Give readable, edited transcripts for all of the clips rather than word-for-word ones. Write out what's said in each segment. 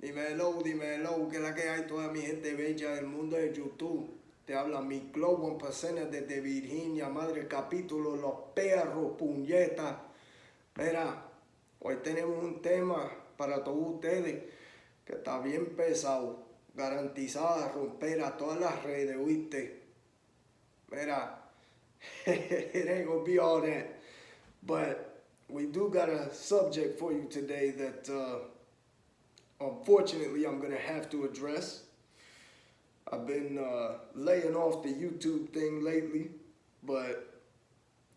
Dímelo, que es la que hay toda mi gente bella del mundo de YouTube. Te habla Miklo, one percenter desde Virginia, madre capítulo, Los Perros, puñeta. Mira, hoy tenemos un tema para todos ustedes que está bien pesado, garantizado a romper a todas las redes, ¿oíste? Mira, it ain't gonna be all that, but we do got a subject for you today that unfortunately I'm gonna have to address. I've been laying off the YouTube thing lately, but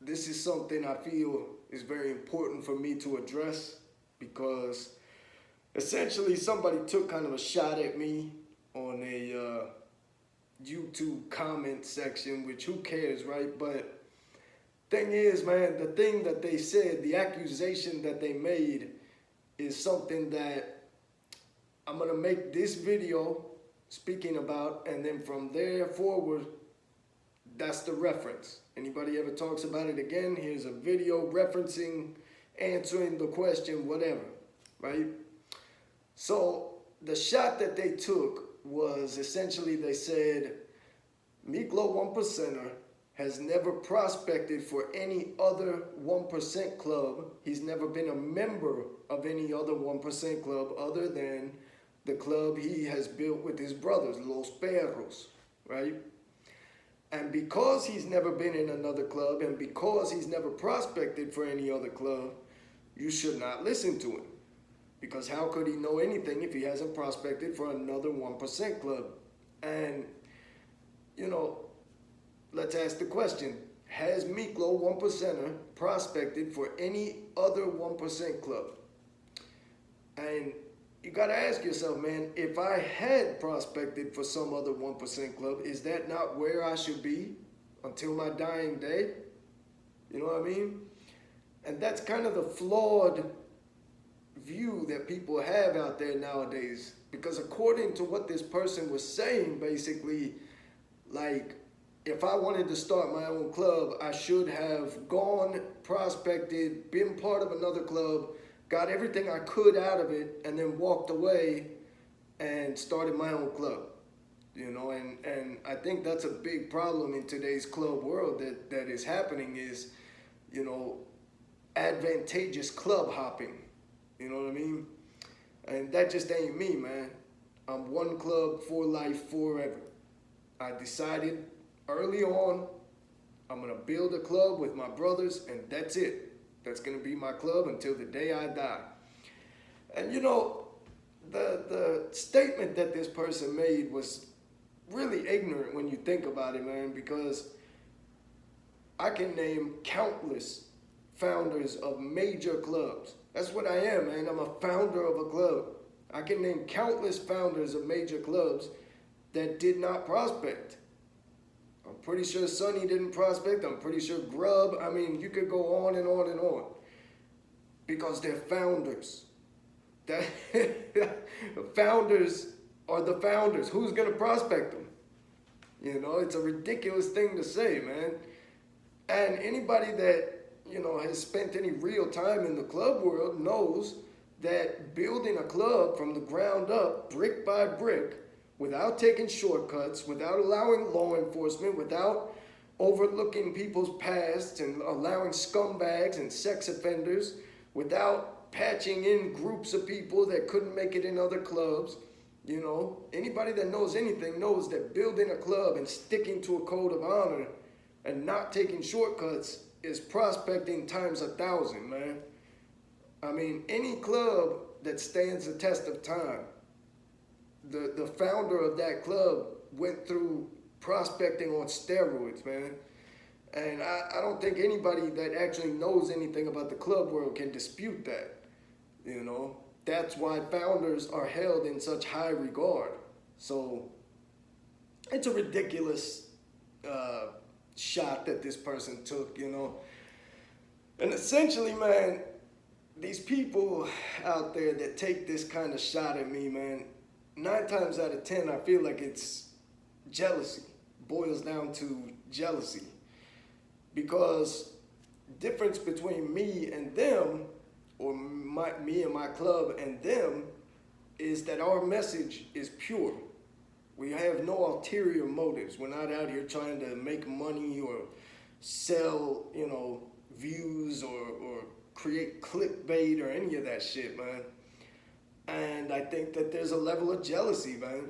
this is something I feel is very important for me to address because essentially somebody took kind of a shot at me on a YouTube comment section, which who cares, right? But thing is, man, the thing that they said, the accusation that they made is something that I'm gonna make this video speaking about, and then from there forward, that's the reference. Anybody ever talks about it again, here's a video referencing, answering the question, whatever, right? So the shot that they took was essentially they said, Miklo 1%er has never prospected for any other 1% club. He's never been a member of any other 1% club other than the club he has built with his brothers, Los Perros, right? And because he's never been in another club and because he's never prospected for any other club, you should not listen to him. Because how could he know anything if he hasn't prospected for another 1% club? And, you know, let's ask the question, has Miklo 1%er prospected for any other 1% club? And you gotta ask yourself, man, if I had prospected for some other 1% club, is that not where I should be until my dying day? You know what I mean? And that's kind of the flawed view that people have out there nowadays. Because according to what this person was saying, basically, like, if I wanted to start my own club, I should have gone, prospected, been part of another club, got everything I could out of it, and then walked away and started my own club. You know, and I think that's a big problem in today's club world that is happening is, you know, advantageous club hopping. You know what I mean? And that just ain't me, man. I'm one club for life, forever. I decided early on, I'm gonna build a club with my brothers, and that's it. That's gonna be my club until the day I die. And you know, the statement that this person made was really ignorant when you think about it, man, because I can name countless founders of major clubs. That's what I am, man. I'm a founder of a club. I can name countless founders of major clubs that did not prospect. I'm pretty sure Sonny didn't prospect. I'm pretty sure Grub. I mean, you could go on and on and on. Because they're founders. That founders are the founders. Who's going to prospect them? You know, it's a ridiculous thing to say, man. And anybody that, you know, has spent any real time in the club world knows that building a club from the ground up, brick by brick, without taking shortcuts, without allowing law enforcement, without overlooking people's pasts and allowing scumbags and sex offenders, without patching in groups of people that couldn't make it in other clubs. You know, anybody that knows anything knows that building a club and sticking to a code of honor and not taking shortcuts is prospecting times 1,000, man. I mean, any club that stands the test of time, the founder of that club went through prospecting on steroids, man. And I don't think anybody that actually knows anything about the club world can dispute that. You know, that's why founders are held in such high regard. So it's a ridiculous shot that this person took, you know. And essentially, man, these people out there that take this kind of shot at me, man, 9 times out of 10, I feel like it's jealousy. Boils down to jealousy. Because difference between me and them, or me and my club and them, is that our message is pure. We have no ulterior motives. We're not out here trying to make money or sell, views or create clickbait or any of that shit, man. And I think that there's a level of jealousy, man,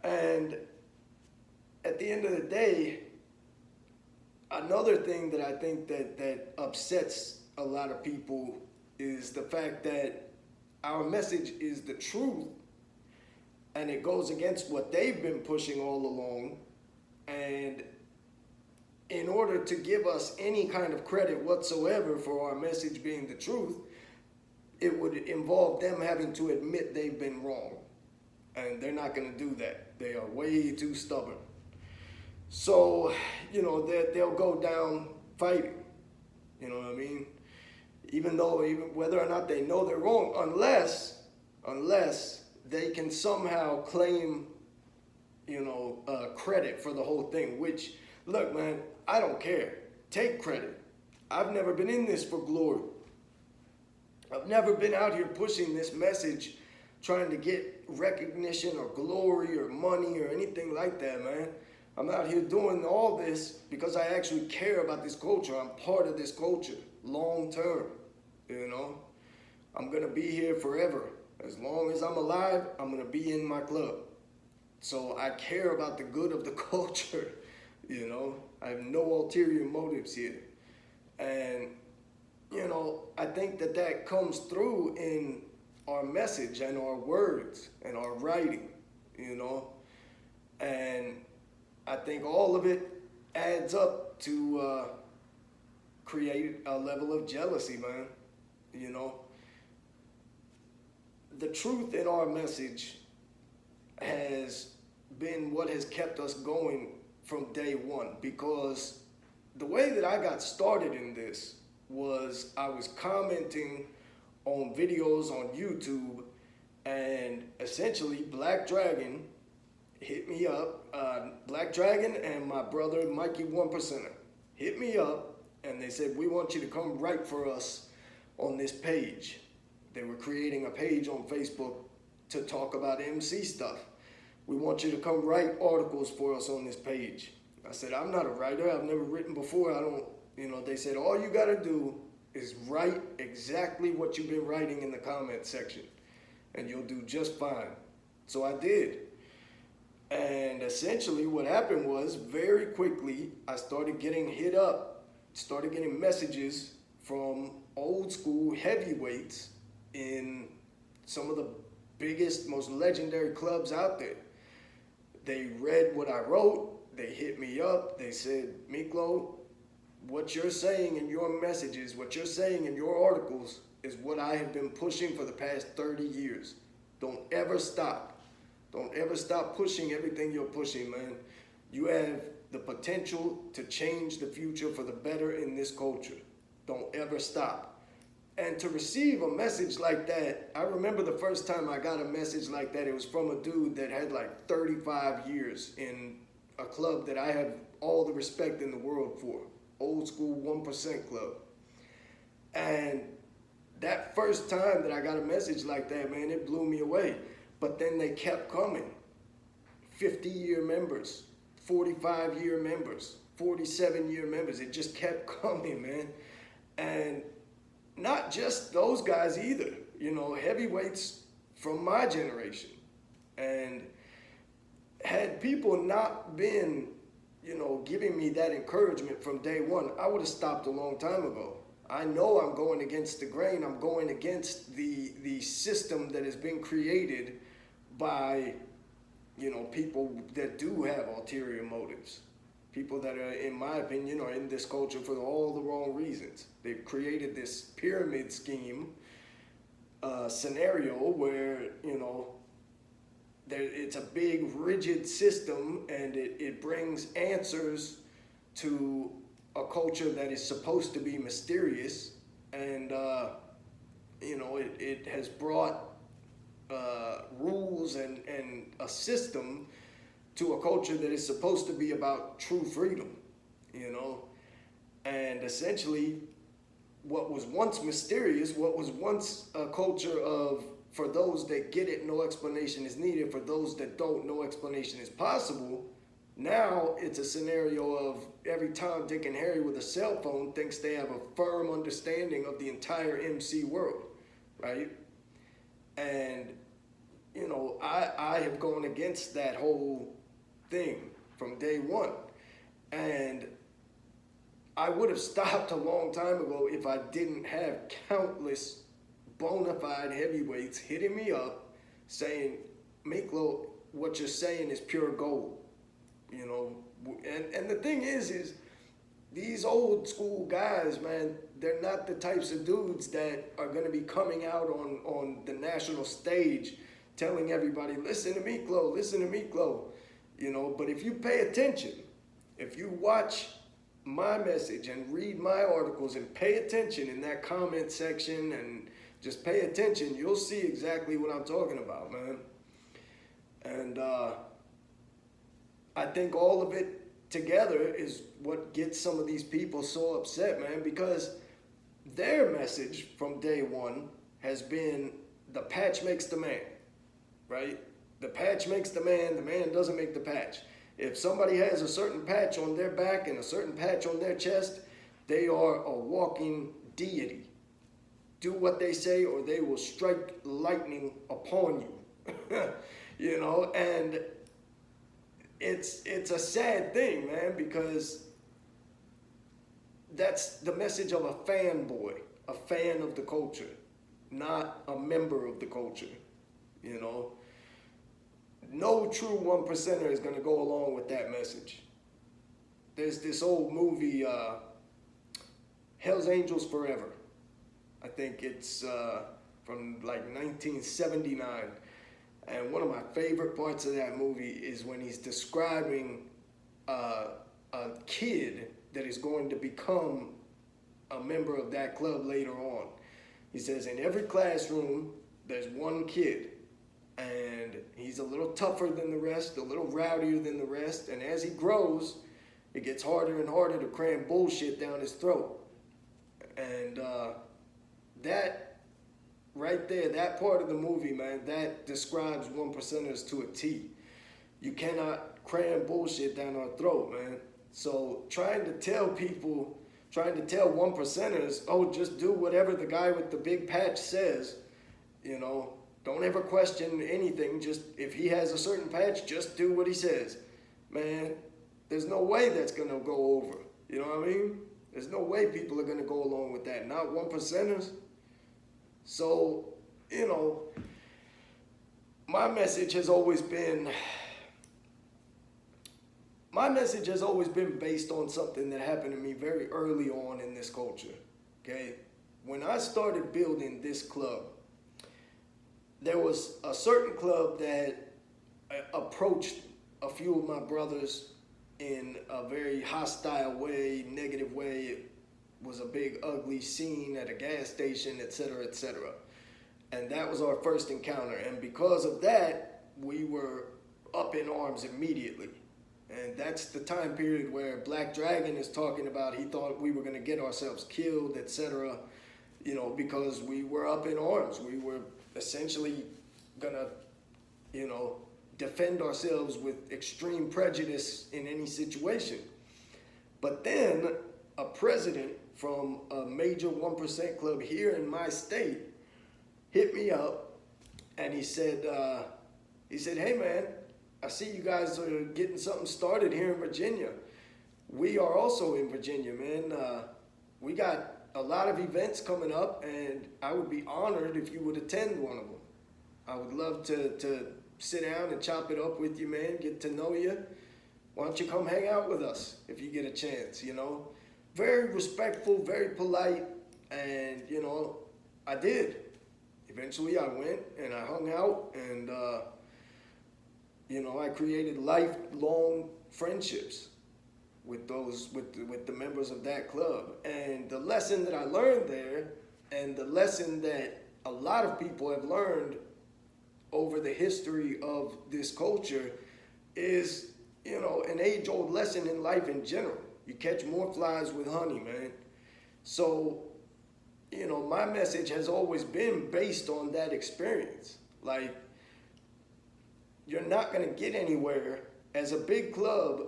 And at the end of the day, another thing that I think that upsets a lot of people is the fact that our message is the truth, and it goes against what they've been pushing all along. And in order to give us any kind of credit whatsoever for our message being the truth, it would involve them having to admit they've been wrong. And they're not going to do that. They are way too stubborn. So, they'll go down fighting. You know what I mean? Even whether or not they know they're wrong, unless they can somehow claim, credit for the whole thing, which, look, man, I don't care. Take credit. I've never been in this for glory. I've never been out here pushing this message, trying to get recognition or glory or money or anything like that, man. I'm out here doing all this because I actually care about this culture. I'm part of this culture, long term, I'm going to be here forever. As long as I'm alive, I'm going to be in my club. So I care about the good of the culture, I have no ulterior motives here. And, I think that comes through in our message and our words and our writing, And I think all of it adds up to create a level of jealousy, man. The truth in our message has been what has kept us going from day one, because the way that I got started in this was I was commenting on videos on YouTube, and essentially Black Dragon hit me up. Black Dragon and my brother Mikey 1%er hit me up, and they said, we want you to come write for us on this page. They were creating a page on Facebook to talk about MC stuff. We want you to come write articles for us on this page. I said, I'm not a writer. I've never written before. They said, all you got to do is write exactly what you've been writing in the comment section, and you'll do just fine. So I did. And essentially what happened was, very quickly, I started getting hit up, started getting messages from old school heavyweights in some of the biggest, most legendary clubs out there. They read what I wrote, they hit me up, they said, Miklo, what you're saying in your messages, what you're saying in your articles is what I have been pushing for the past 30 years. Don't ever stop. Don't ever stop pushing everything you're pushing, man. You have the potential to change the future for the better in this culture. Don't ever stop. And to receive a message like that, I remember the first time I got a message like that, it was from a dude that had like 35 years in a club that I have all the respect in the world for. Old school 1% club. And that first time that I got a message like that, man, it blew me away. But then they kept coming. 50-year members, 45-year members, 47-year members. It just kept coming, man. And not just those guys either, heavyweights from my generation. And had people not been, giving me that encouragement from day one, I would have stopped a long time ago. I know I'm going against the grain. I'm going against the system that has been created by, people that do have ulterior motives. People that are, in my opinion, are in this culture for all the wrong reasons. They've created this pyramid scheme scenario where, it's a big, rigid system, and it brings answers to a culture that is supposed to be mysterious. And, it has brought rules and a system to a culture that is supposed to be about true freedom, And essentially, what was once mysterious, what was once a culture of for those that get it, no explanation is needed. For those that don't, no explanation is possible. Now it's a scenario of every Tom, Dick, and Harry with a cell phone thinks they have a firm understanding of the entire MC world, right? And, you know, I have gone against that whole thing from day one. And I would have stopped a long time ago if I didn't have countless bona fide heavyweights hitting me up saying, Miklo, what you're saying is pure gold. You know, and the thing is these old school guys, man, they're not the types of dudes that are going to be coming out on the national stage telling everybody, listen to Miklo, listen to Miklo. You know, but if you pay attention, if you watch my message and read my articles and pay attention in that comment section and just pay attention, you'll see exactly what I'm talking about, man. And I think all of it together is what gets some of these people so upset, man, because their message from day one has been the patch makes the man, right? The patch makes the man doesn't make the patch. If somebody has a certain patch on their back and a certain patch on their chest, they are a walking deity. Do what they say or they will strike lightning upon you. You know, and it's a sad thing, man, because that's the message of a fanboy, a fan of the culture, not a member of the culture, you know. No true one percenter is going to go along with that message. There's this old movie, Hell's Angels Forever. I think it's from like 1979. And one of my favorite parts of that movie is when he's describing a kid that is going to become a member of that club later on. He says, in every classroom, there's one kid. And he's a little tougher than the rest, a little rowdier than the rest. And as he grows, it gets harder and harder to cram bullshit down his throat. And that right there, that part of the movie, man, that describes one percenters to a T. You cannot cram bullshit down our throat, man. So trying to tell one percenters, oh, just do whatever the guy with the big patch says, you know, don't ever question anything. Just if he has a certain patch, just do what he says. Man, there's no way that's going to go over. You know what I mean? There's no way people are going to go along with that. Not one percenters. So, you know, my message has always been based on something that happened to me very early on in this culture. Okay? When I started building this club, there was a certain club that approached a few of my brothers in a very hostile way, negative way. It was a big, ugly scene at a gas station, etc., etc. And that was our first encounter. And because of that, we were up in arms immediately. And that's the time period where Black Dragon is talking about he thought we were going to get ourselves killed, etc., you know, because we were up in arms. We were essentially gonna, you know, defend ourselves with extreme prejudice in any situation. But then a president from a major 1% club here in my state hit me up and he said, hey man, I see you guys are getting something started here in Virginia. We are also in Virginia, man. We got a lot of events coming up, and I would be honored if you would attend one of them. I would love to sit down and chop it up with you, man, get to know you. Why don't you come hang out with us if you get a chance, you know? Very respectful, very polite, and, you know, I did. Eventually I went and I hung out, and, you know, I created lifelong friendships with the members of that club. And the lesson that I learned there, and the lesson that a lot of people have learned over the history of this culture is, you know, an age-old lesson in life in general. You catch more flies with honey, man. So, my message has always been based on that experience. Like, you're not going to get anywhere as a big club.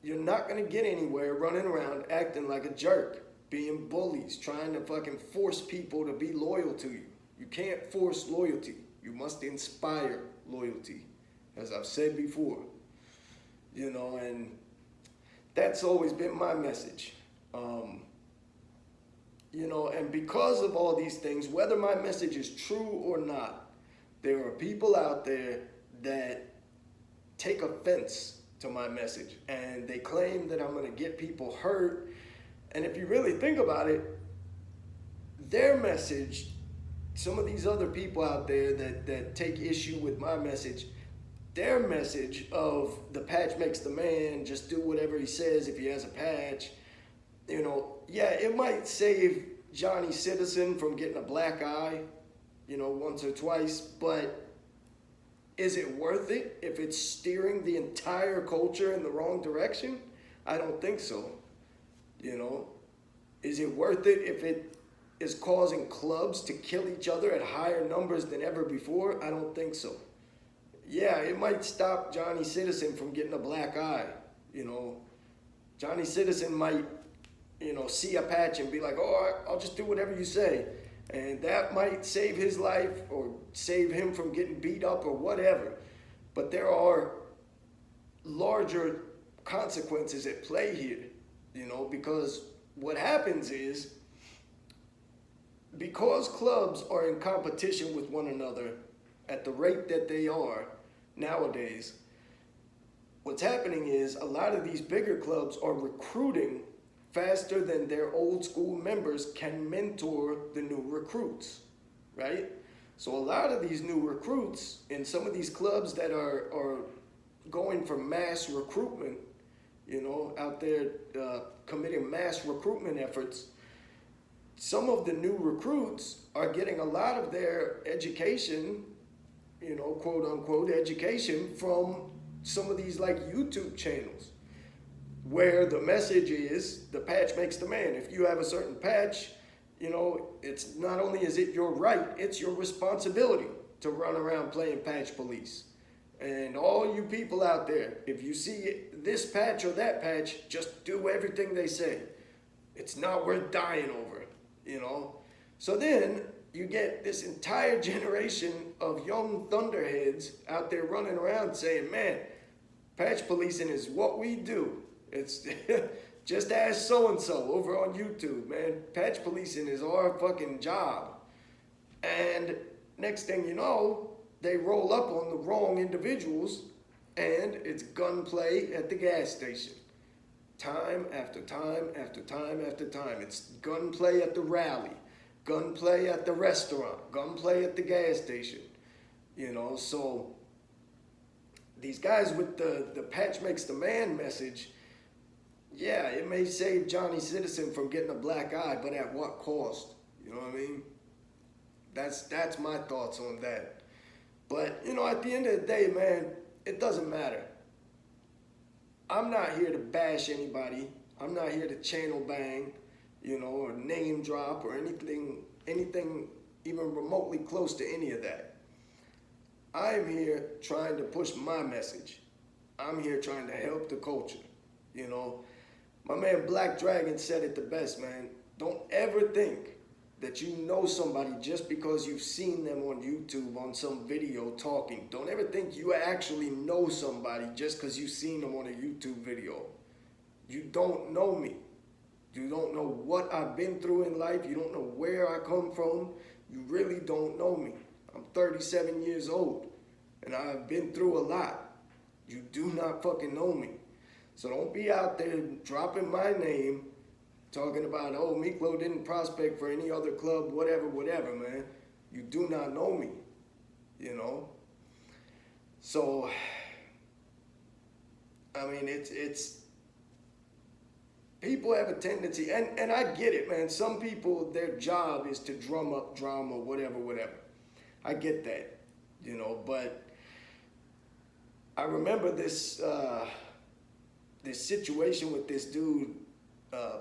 You're not going to get anywhere running around acting like a jerk, being bullies, trying to fucking force people to be loyal to you. You can't force loyalty. You must inspire loyalty, as I've said before. And that's always been my message. And because of all these things, whether my message is true or not, there are people out there that take offense to my message, and they claim that I'm going to get people hurt. And if you really think about it, their message, some of these other people out there that take issue with my message, their message of the patch makes the man, just do whatever he says if he has a patch, it might save Johnny Citizen from getting a black eye, once or twice, but is it worth it if it's steering the entire culture in the wrong direction? I don't think so. Is it worth it if it is causing clubs to kill each other at higher numbers than ever before? I don't think so. Yeah, it might stop Johnny Citizen from getting a black eye. Johnny Citizen might, see a patch and be like, oh, I'll just do whatever you say. And that might save his life or save him from getting beat up or whatever. But there are larger consequences at play here, because what happens is, because clubs are in competition with one another at the rate that they are nowadays, what's happening is a lot of these bigger clubs are recruiting faster than their old school members can mentor the new recruits, right? So a lot of these new recruits in some of these clubs that are going for mass recruitment, out there committing mass recruitment efforts, some of the new recruits are getting a lot of their education, quote unquote education, from some of these like YouTube channels, where the message is the patch makes the man. If you have a certain patch, it's not only is it your right, it's your responsibility to run around playing patch police. And all you people out there, if you see this patch or that patch, just do everything they say. It's not worth dying over, So then you get this entire generation of young thunderheads out there running around saying, man, patch policing is what we do. It's just ask so-and-so over on YouTube, man. Patch policing is our fucking job. And next thing you know, they roll up on the wrong individuals, and it's gunplay at the gas station. Time after time after time after time. It's gunplay at the rally, gunplay at the restaurant, gunplay at the gas station. So these guys with the patch makes the man message, yeah, it may save Johnny Citizen from getting a black eye, but at what cost? You know what I mean? That's my thoughts on that. But, at the end of the day, man, it doesn't matter. I'm not here to bash anybody. I'm not here to channel bang, or name drop or anything even remotely close to any of that. I'm here trying to push my message. I'm here trying to help the culture, My man Black Dragon said it the best, man. Don't ever think that you know somebody just because you've seen them on YouTube on some video talking. Don't ever think you actually know somebody just because you've seen them on a YouTube video. You don't know me. You don't know what I've been through in life. You don't know where I come from. You really don't know me. I'm 37 years old, and I've been through a lot. You do not fucking know me. So don't be out there dropping my name, talking about, oh, Miklo didn't prospect for any other club, whatever, man. You do not know me, So, I mean, it's people have a tendency, and I get it, man. Some people, their job is to drum up drama, whatever. I get that, but I remember this situation with this dude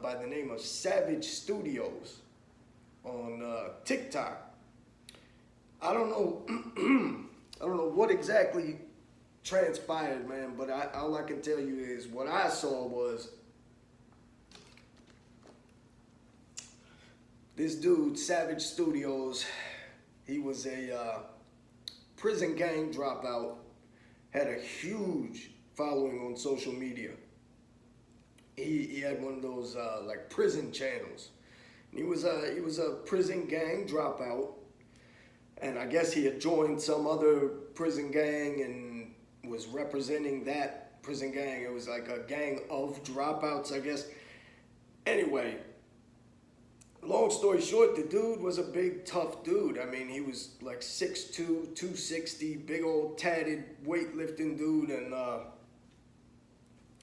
by the name of Savage Studios. on TikTok. I don't know, I don't know what exactly transpired, man, but all I can tell you is what I saw was this dude, Savage Studios. He was a prison gang dropout, had a huge following on social media. He had one of those like prison channels. And he was a prison gang dropout, and I guess he had joined some other prison gang and was representing that prison gang. It was like a gang of dropouts, I guess. Anyway, long story short, the dude was a big, tough dude. I mean, he was like 6'2", 260, big old tatted weightlifting dude, and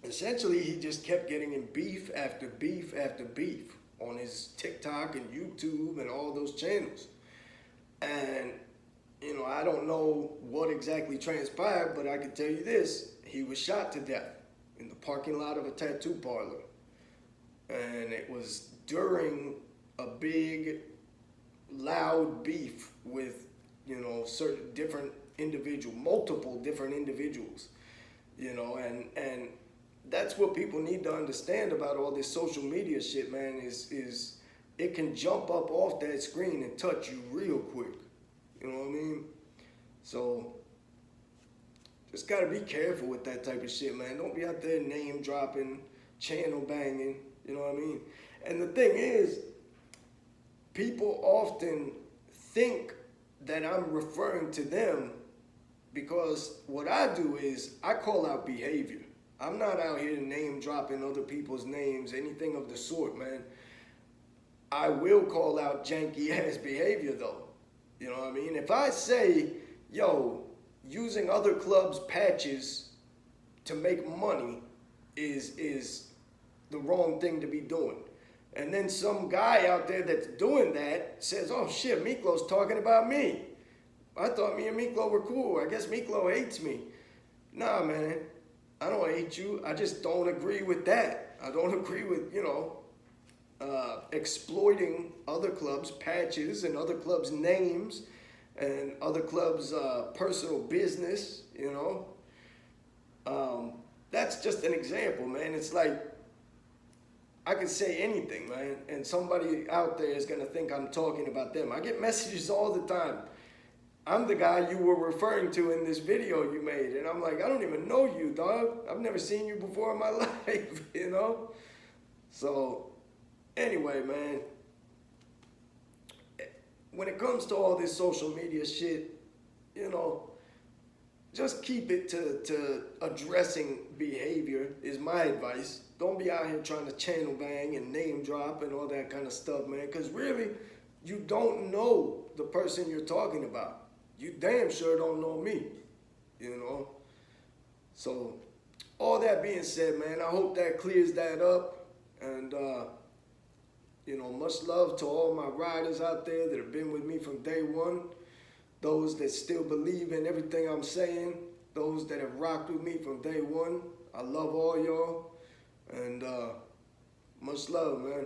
essentially he just kept getting in beef after beef after beef on his TikTok and YouTube and all those channels. And, you know, I don't know what exactly transpired, but I can tell you this. He was shot to death in the parking lot of a tattoo parlor. And it was during a big, loud beef with, you know, certain different multiple different individuals, you know, and that's what people need to understand about all this social media shit, man, is it can jump up off that screen and touch you real quick. You know what I mean? So just gotta be careful with that type of shit, man. Don't be out there name dropping, channel banging, you know what I mean? And the thing is, people often think that I'm referring to them because what I do is I call out behavior. I'm not out here name dropping other people's names, anything of the sort, man. I will call out janky ass behavior though. You know what I mean? If I say, yo, using other clubs' patches to make money is the wrong thing to be doing. And then some guy out there that's doing that says, oh shit, Miklo's talking about me. I thought me and Miklo were cool. I guess Miklo hates me. Nah, man. I don't hate you. I just don't agree with that. I don't agree with, you know, exploiting other clubs' patches and other clubs' names and other clubs' personal business, you know. That's just an example, man. It's like I could say anything, man, and somebody out there is going to think I'm talking about them. I get messages all the time. I'm the guy you were referring to in this video you made. And I'm like, I don't even know you, dog. I've never seen you before in my life, you know? So, anyway, man, when it comes to all this social media shit, you know, just keep it to addressing behavior is my advice. Don't be out here trying to channel bang and name drop and all that kind of stuff, man. Because really, you don't know the person you're talking about. You damn sure don't know me, you know? So, all that being said, man, I hope that clears that up. And, you know, much love to all my riders out there that have been with me from day one. Those that still believe in everything I'm saying. Those that have rocked with me from day one. I love all y'all. And much love, man.